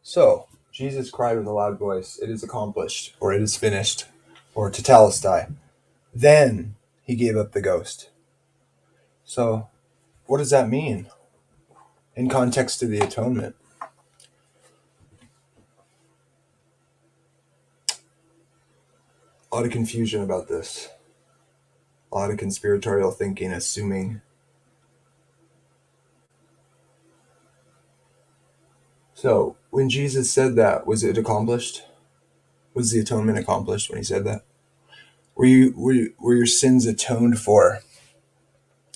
So, Jesus cried with a loud voice, "It is accomplished," or "It is finished," or "Tetelestai." Then he gave up the ghost. So, what does that mean in context to the atonement? A lot of confusion about this. A lot of conspiratorial thinking, assuming. So, when Jesus said that, was it accomplished? Was the atonement accomplished when he said that? Were your sins atoned for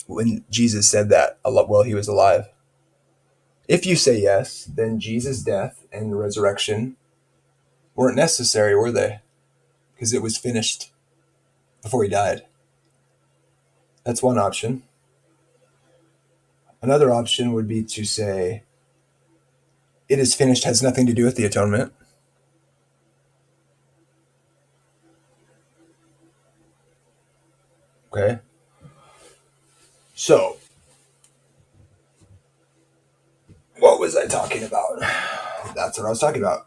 when Jesus said that while he was alive? If you say yes, then Jesus' death and resurrection weren't necessary, were they? Because it was finished before he died. That's one option. Another option would be to say, "It is finished" has nothing to do with the atonement. Okay? So, what was I talking about? That's what I was talking about.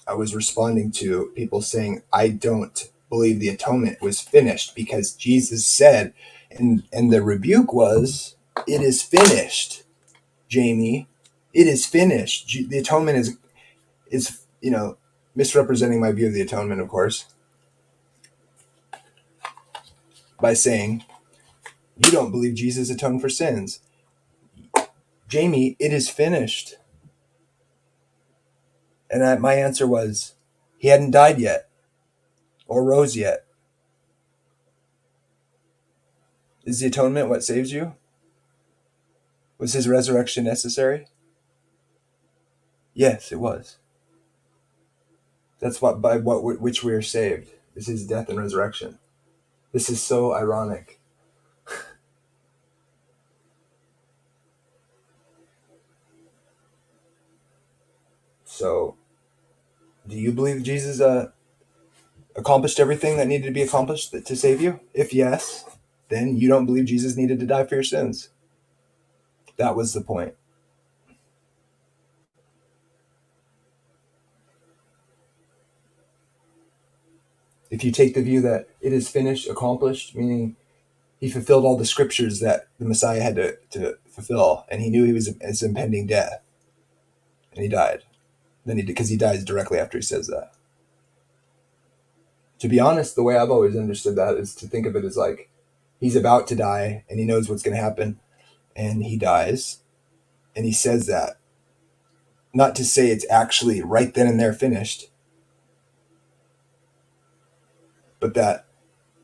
I was responding to people saying, I don't believe the atonement was finished because Jesus said, and the rebuke was, "It is finished, Jamie. It is finished." The atonement is misrepresenting my view of the atonement, of course, by saying, "You don't believe Jesus atoned for sins. Jamie, it is finished." And my answer was, he hadn't died yet or rose yet. Is the atonement what saves you? Was his resurrection necessary? Yes, it was. That's which we are saved, is his death and resurrection. This is so ironic. So, do you believe Jesus accomplished everything that needed to be accomplished to save you? If yes, then you don't believe Jesus needed to die for your sins. That was the point. If you take the view that it is finished, accomplished, meaning he fulfilled all the scriptures that the Messiah had to fulfill, and he knew he was his impending death, and he died. Then because he dies directly after he says that. To be honest, the way I've always understood that is to think of it as like he's about to die and he knows what's going to happen, and he dies, and he says that. Not to say it's actually right then and there finished, but that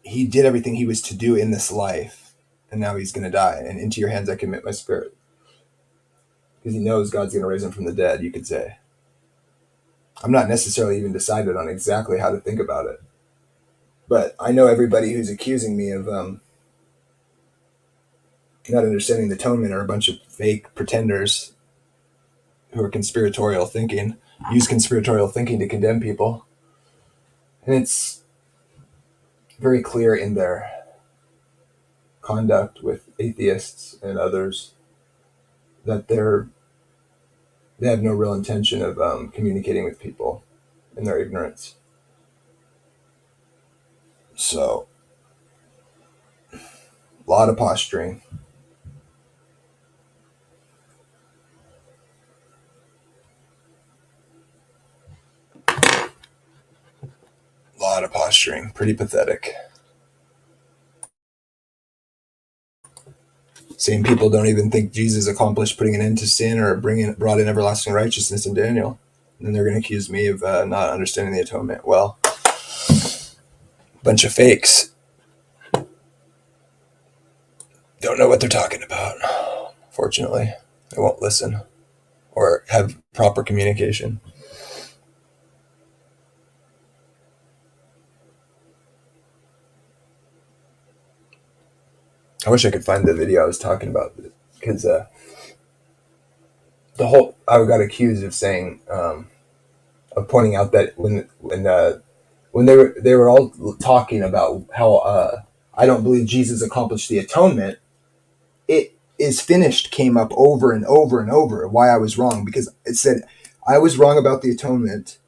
he did everything he was to do in this life, and now he's going to die, and into your hands I commit my spirit. Because he knows God's going to raise him from the dead, you could say. I'm not necessarily even decided on exactly how to think about it. But I know everybody who's accusing me of not understanding the atonement are a bunch of fake pretenders who are conspiratorial thinking, use conspiratorial thinking to condemn people. And it's very clear in their conduct with atheists and others that they have no real intention of communicating with people in their ignorance. So, a lot of posturing. A lot of posturing. Pretty pathetic. Same people don't even think Jesus accomplished putting an end to sin or brought in everlasting righteousness in Daniel. And then they're going to accuse me of not understanding the atonement. Well, bunch of fakes. Don't know what they're talking about. Fortunately, they won't listen or have proper communication. I wish I could find the video I was talking about, because I got accused of saying of pointing out that when they were all talking about how I don't believe Jesus accomplished the atonement, "It is finished" came up over and over and over. Why I was wrong, because it said I was wrong about the atonement,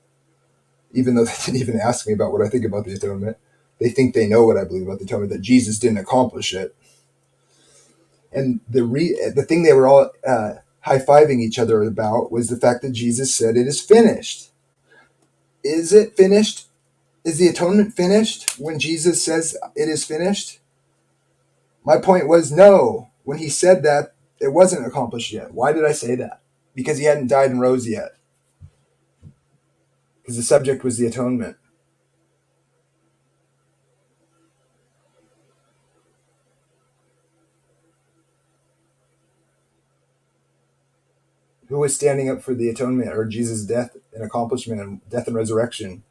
even though they didn't even ask me about what I think about the atonement. They think they know what I believe about the atonement, that Jesus didn't accomplish it. And the thing they were all high-fiving each other about was the fact that Jesus said it is finished. Is it finished? Is the atonement finished when Jesus says it is finished? My point was no. When he said that, it wasn't accomplished yet. Why did I say that? Because he hadn't died and rose yet. Because the subject was the atonement. Who was standing up for the atonement or Jesus' death and accomplishment and death and resurrection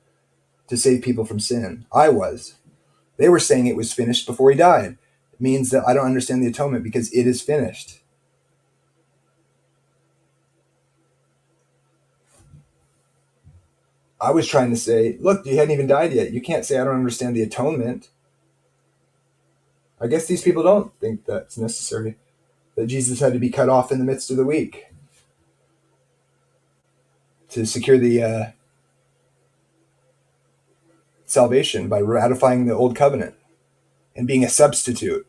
to save people from sin? I was. They were saying it was finished before he died. It means that I don't understand the atonement because it is finished. I was trying to say, look, you hadn't even died yet. You can't say I don't understand the atonement. I guess these people don't think that's necessary, that Jesus had to be cut off in the midst of the week to secure the salvation by ratifying the old covenant and being a substitute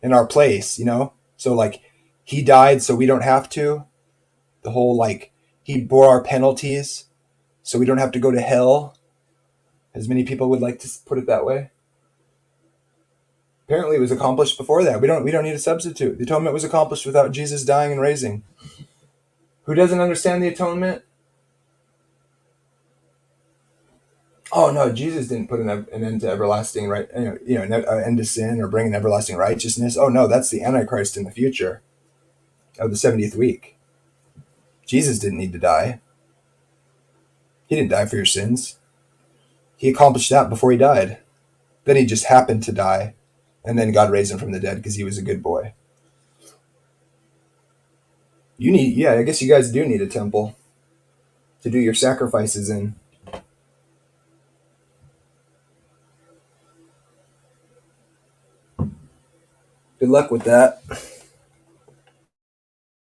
in our place, you know? So, like, he died so we don't have to. The whole, like, he bore our penalties so we don't have to go to hell, as many people would like to put it that way. Apparently, it was accomplished before that. We don't need a substitute. The atonement was accomplished without Jesus dying and raising. Who doesn't understand the atonement? Oh no, Jesus didn't put an end to everlasting right, an end to sin or bring an everlasting righteousness. Oh no, that's the Antichrist in the future of the 70th week. Jesus didn't need to die. He didn't die for your sins. He accomplished that before he died. Then he just happened to die, and then God raised him from the dead because he was a good boy. I guess you guys do need a temple to do your sacrifices in. Good luck with that.